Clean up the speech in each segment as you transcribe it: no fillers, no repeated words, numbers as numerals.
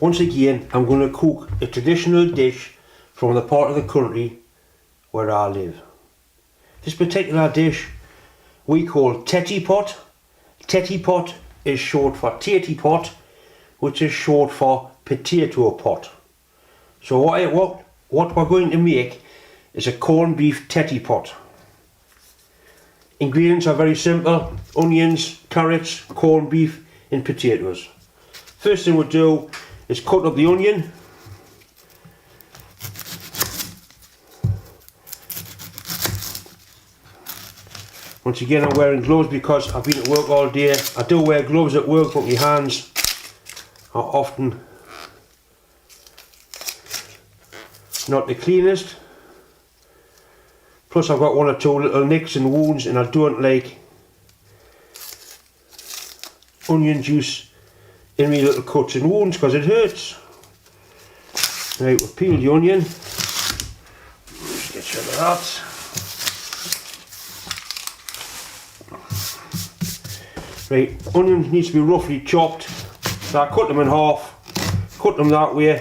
Once again, I'm going to cook a traditional dish from the part of the country where I live. This particular dish we call Tetty pot. Tetty pot is short for Tatey pot, which is short for potato pot. So what we're going to make is a corned beef Tetty pot. Ingredients are very simple: onions, carrots, corned beef and potatoes. First thing we'll do is cut up the onion. Once again, I'm wearing gloves because I've been at work all day. I do wear gloves at work, but my hands are often not the cleanest. Plus I've got one or two little nicks and wounds, and I don't like onion juice in my little cuts and wounds because it hurts. Right, we'll peel the onion. Just get rid of that. Right, onion needs to be roughly chopped. So I cut them in half, cut them that way,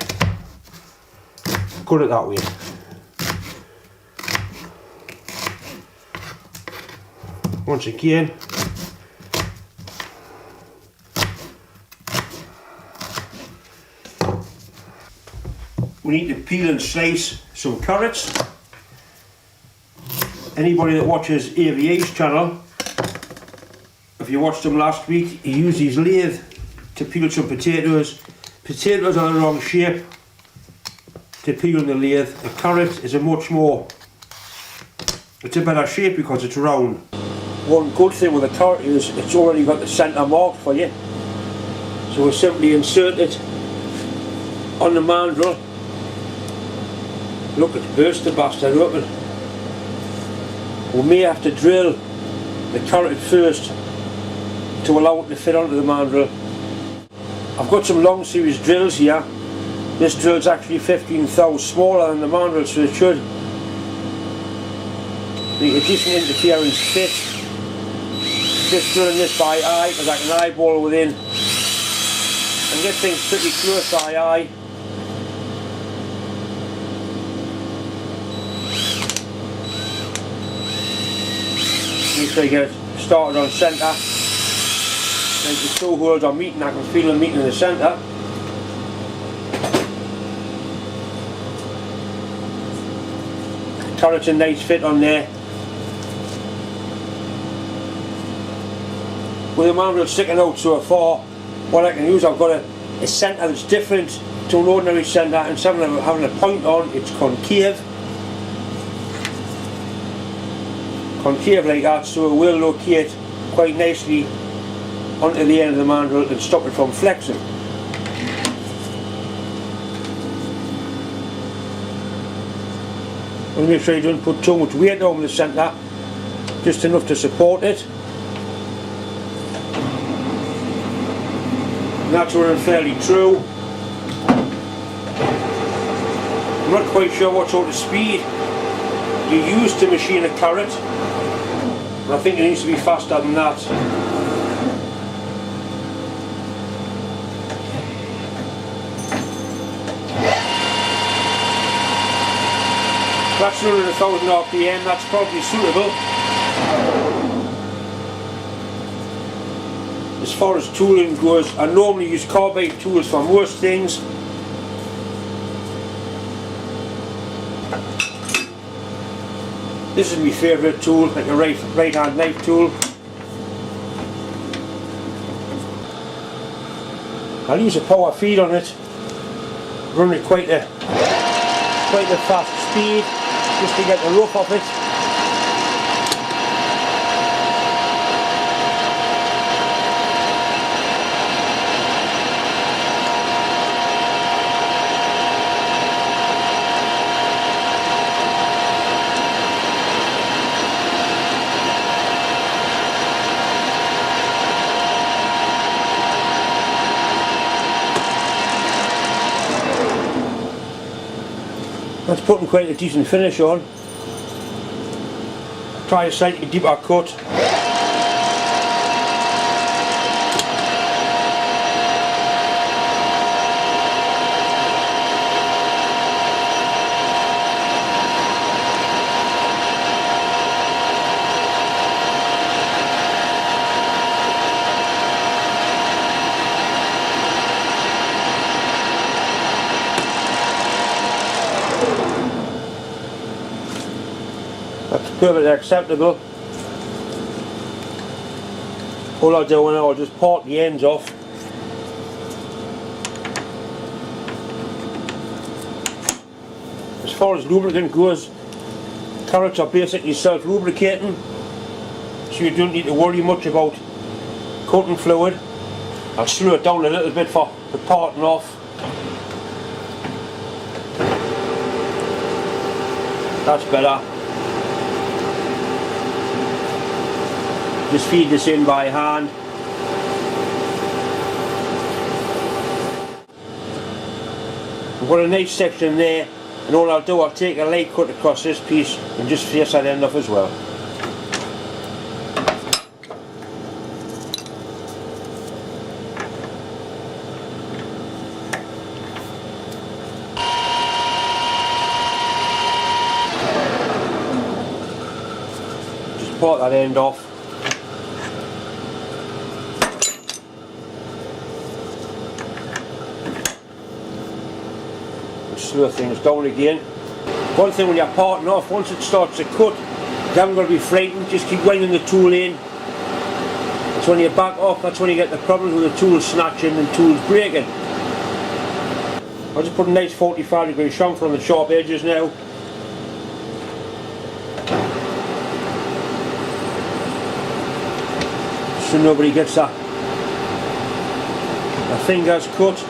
cut it that way. Once again, we need to peel and slice some carrots. Anybody that watches AVA's channel, if you watched them last week, he used his lathe to peel some potatoes. Potatoes are the wrong shape to peel in the lathe. A carrot is it's a better shape because it's round. One good thing with a carrot is it's already got the centre marked for you. So we simply insert it on the mandrel. Look, it's burst the bastard open. We may have to drill the carrot first to allow it to fit onto the mandrel. I've got some long series drills here. This drill's actually 15 thou smaller than the mandrel, so it should make a decent interference fit. Just drilling this by eye because I can eyeball within and get things pretty close by eye. Make sure you get it started on centre. Then the two holes are meeting, I can feel them meeting in the centre. Carrot's a nice fit on there. With the mandrel sticking out so far, what I can use, I've got a centre that's different to an ordinary centre. Instead of having a point on, it's concave. Concave like that, so it will locate quite nicely onto the end of the mandrel and stop it from flexing. And make sure you don't put too much weight over the centre, just enough to support it. And that's running fairly true. I'm not quite sure what sort of speed you use to machine a carrot. I think it needs to be faster than that. That's running 1000 RPM, that's probably suitable. As far as tooling goes, I normally use carbide tools for most things. This is my favourite tool, like a right hand knife tool. I'll use a power feed on it, run it quite a fast speed just to get the rough off it. That's putting quite a decent finish on. Try a slightly deeper cut. perfectly acceptable. All I'll do now, I'll just part the ends off. As far as lubricant goes, carrots are basically self-lubricating, so you don't need to worry much about cutting fluid. I'll slow it down a little bit for the parting off. That's better. Just feed this in by hand. I've got a nice section there, and all I'll do, I'll take a light cut across this piece and just face that end off as well. Just part that end off. Slow things down again. One thing when you're parting off, once it starts to cut, you haven't got to be frightened, just keep winding the tool in. It's when you back off, that's when you get the problems with the tool snatching and tools breaking. I'll just put a nice 45-degree chamfer on the sharp edges now. So nobody gets their fingers cut.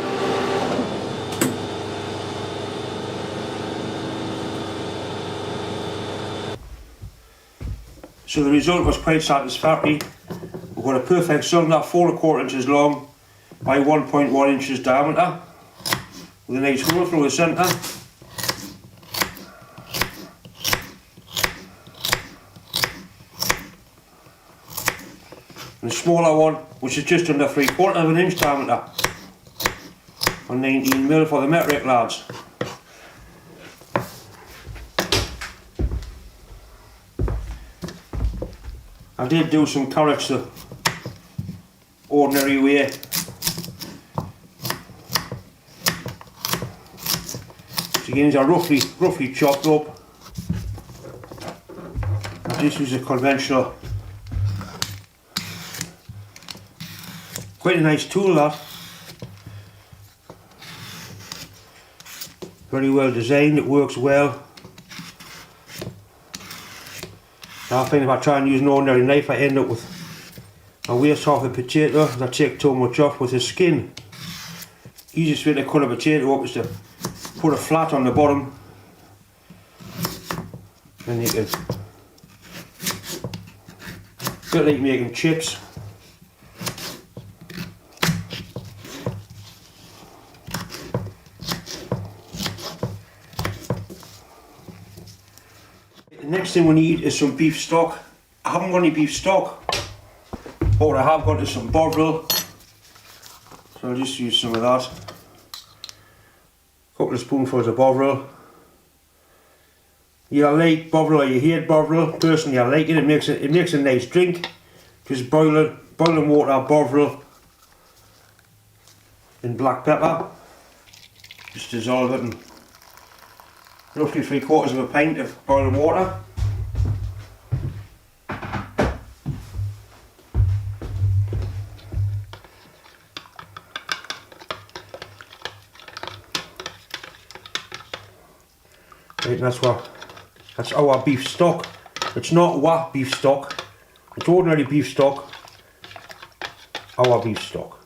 So the result was quite satisfactory. We've got a perfect cylinder, 4¼ inches long by 1.1 inches diameter, with a nice hole through the centre. And a smaller one, which is just under 3/4 inch diameter, on 19mm for the metric lads. I did do some carrots the ordinary way. So again, these are roughly chopped up. I just use a conventional. Quite a nice tool, that. Very well designed, it works well. I find if I try and use an ordinary knife, I end up with a waste half a potato and I take too much off with the skin. Easiest way to cut a potato up is to put a flat on the bottom, and you can, a bit like making chips. The next thing we need is some beef stock. I haven't got any beef stock, but what I have got is some bovril, so I'll just use some of that. A couple of spoonfuls of bovril. You like bovril or you hate bovril. Personally, I like it. It makes a nice drink. Just boiling water, bovril, and black pepper. Just dissolve it in roughly 3/4 pint of boiling water. Right, that's our beef stock. It's not what beef stock, it's ordinary beef stock. Our beef stock.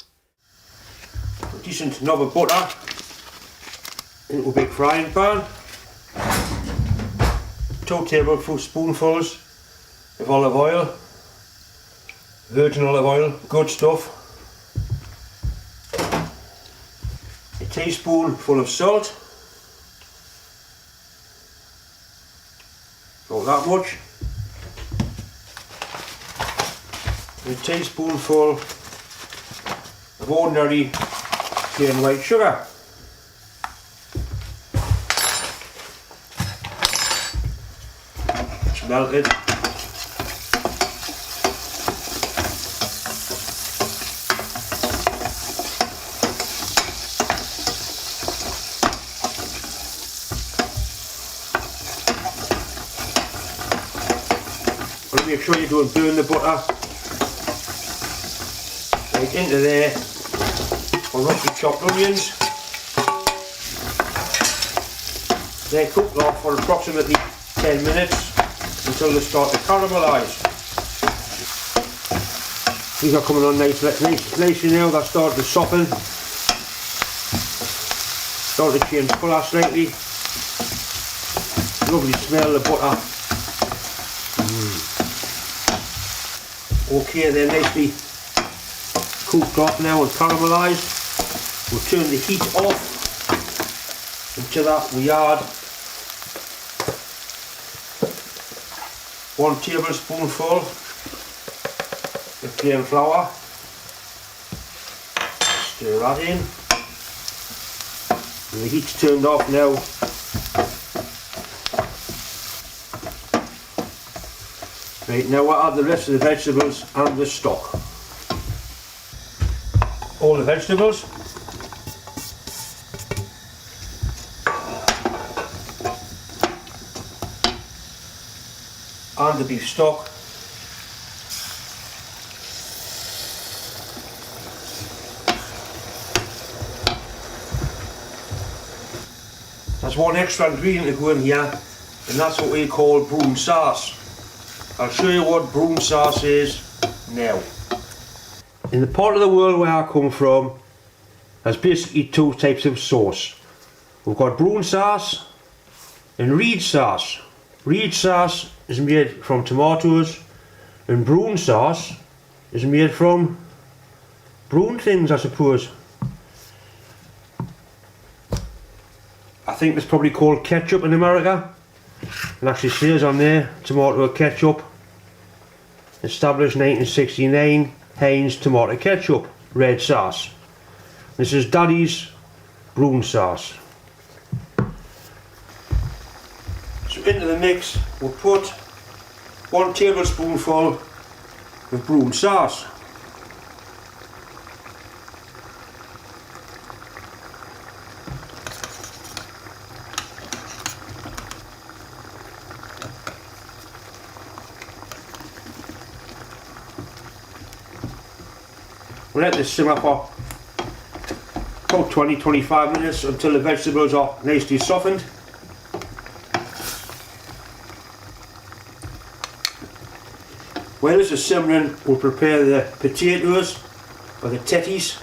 A decent knob of butter into a big frying pan. 2 tablespoonfuls of olive oil, virgin olive oil, good stuff. A teaspoonful of salt, not that much. And a teaspoonful of ordinary plain white sugar. Melted. make sure you don't burn the butter. Right into there, I'll roughly chopped onions. They're cooked off for approximately 10 minutes until they start to caramelise. These are coming on nicely now, they're starting to soften. Starting to change colour slightly. Lovely smell of the butter. Okay, they're nicely cooked off now and caramelised. We'll turn the heat off. Into that we add 1 tablespoonful of plain flour. Stir that in. And the heat's turned off now. Right, now we'll add the rest of the vegetables and the stock. All the vegetables. And the beef stock. There's one extra ingredient to go in here, and that's what we call brown sauce. I'll show you what brown sauce is now. In the part of the world where I come from, there's basically 2 types of sauce. We've got brown sauce and reed sauce. Reed sauce is made from tomatoes, and brown sauce is made from brown things, I suppose. I think it's probably called ketchup in America. It actually says on there, tomato ketchup, established 1969, Heinz tomato ketchup, red sauce. This is Daddy's brown sauce. So into the mix we'll put 1 tablespoonful of brown sauce. We'll let this simmer for about 20-25 minutes until the vegetables are nicely softened. While this is simmering, we'll prepare the potatoes, or the tetties.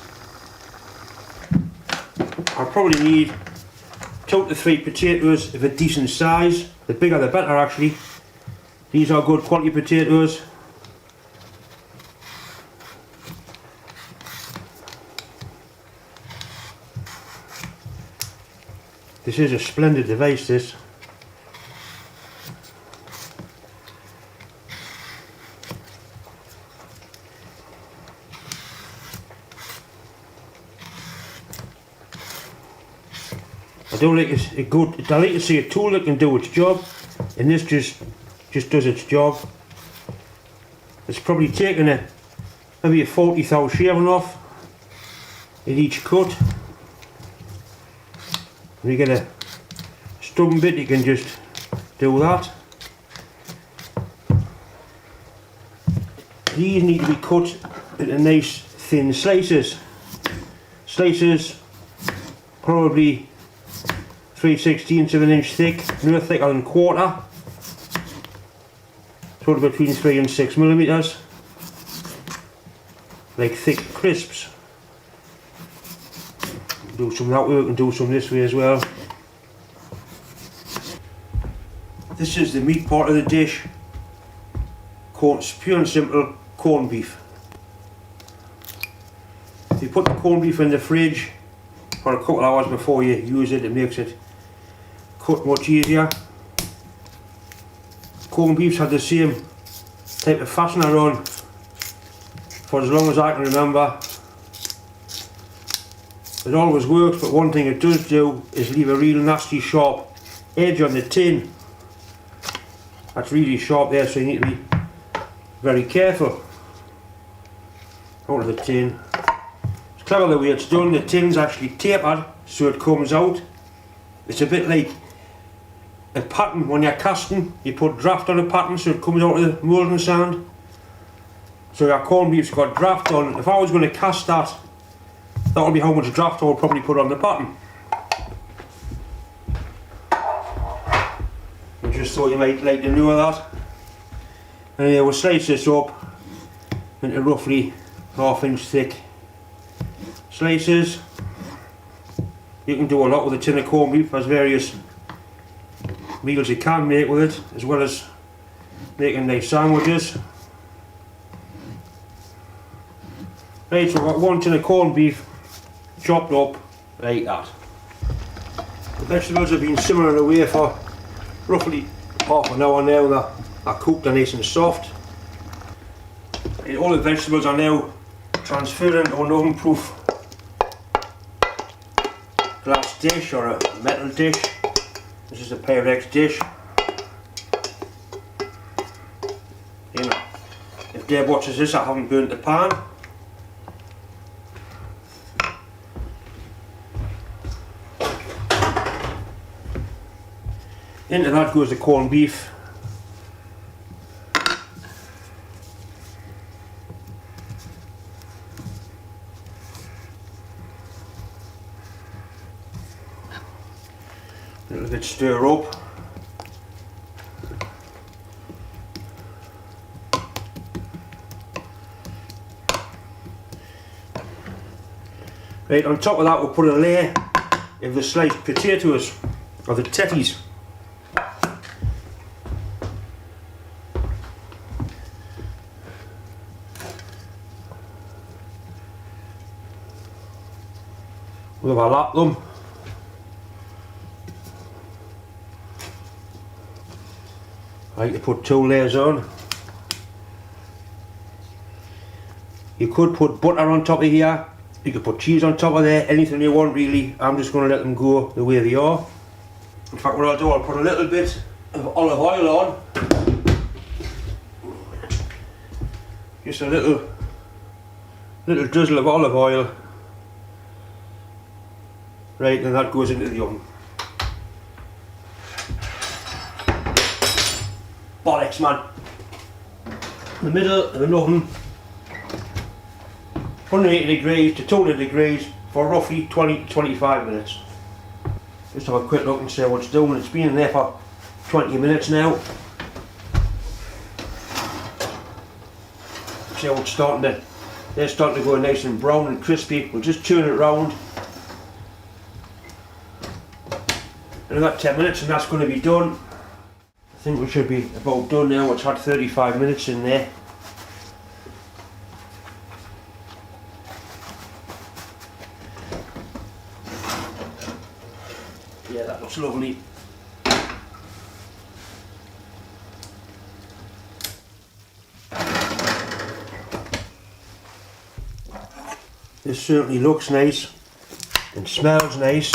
I'll probably need 2 to 3 potatoes of a decent size. The bigger the better actually. These are good quality potatoes. This is a splendid device, this. I don't like I like to see a tool that can do its job, and this just does its job. It's probably taken maybe a 40th shaving off at each cut. When you get a stubborn bit, you can just do that. These need to be cut into nice thin slices. Slices probably 3/16 of an inch thick, no thicker than 1/4. Sort of between 3 and 6 millimeters. Like thick crisps. Do some that way, we can do some this way as well. This is the meat part of the dish. Pure and simple corned beef. If you put the corned beef in the fridge for a couple of hours before you use it, it makes it cut much easier. Corned beef's had the same type of fastener on for as long as I can remember. It always works, but one thing it does do is leave a real nasty sharp edge on the tin. That's really sharp there, so you need to be very careful. Out of the tin. It's clever the way it's done. The tin's actually tapered so it comes out. It's a bit like a pattern when you're casting. You put draft on a pattern so it comes out of the moulding sand. So your corned beef's got draft on. If I was going to cast that, that would be how much draft I would probably put on the pattern. I just thought you might like to know that. And yeah, we'll slice this up into roughly 1/2 inch thick slices. You can do a lot with a tin of corned beef. There's various meals you can make with it, as well as making nice sandwiches. Right, so I've got 1 tin of corned beef chopped up like that. The vegetables have been simmering away for roughly half an hour now. They're cooked and nice and soft. And all the vegetables are now transferred into an oven-proof glass dish or a metal dish. This is a Pyrex dish. You know, if Dave watches this, I haven't burnt the pan. Into that goes the corned beef. A little bit stir up. Right, on top of that we'll put a layer of the sliced potatoes, or the tetties. We'll overlap them. I like to put 2 layers on. You could put butter on top of here, you could put cheese on top of there, anything you want really. I'm just going to let them go the way they are. In fact, what I'll do, I'll put a little bit of olive oil on. Just a little drizzle of olive oil. Right, and that goes into the oven. Bollocks, man. In the middle of an oven, 180 degrees to 200 degrees for roughly 20 to 25 minutes. Just have a quick look and see what it's doing. It's been in there for 20 minutes now. See how it's starting to, they're starting to go nice and brown and crispy. We'll just turn it around. And about 10 minutes and that's going to be done. I think we should be about done now. It's had 35 minutes in there. Yeah, that looks lovely. This certainly looks nice and smells nice.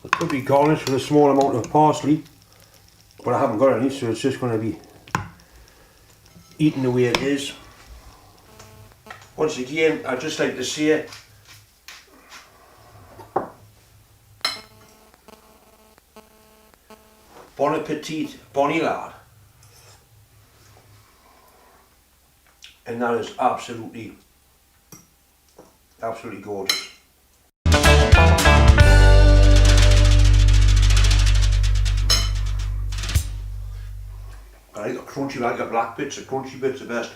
It could be garnished with a small amount of parsley, but I haven't got any, so it's just going to be eaten the way it is. Once again, I'd just like to say bon appetit, bonny lad. And that is absolutely gorgeous. I like the crunchy, like the black bits, the crunchy bits the best.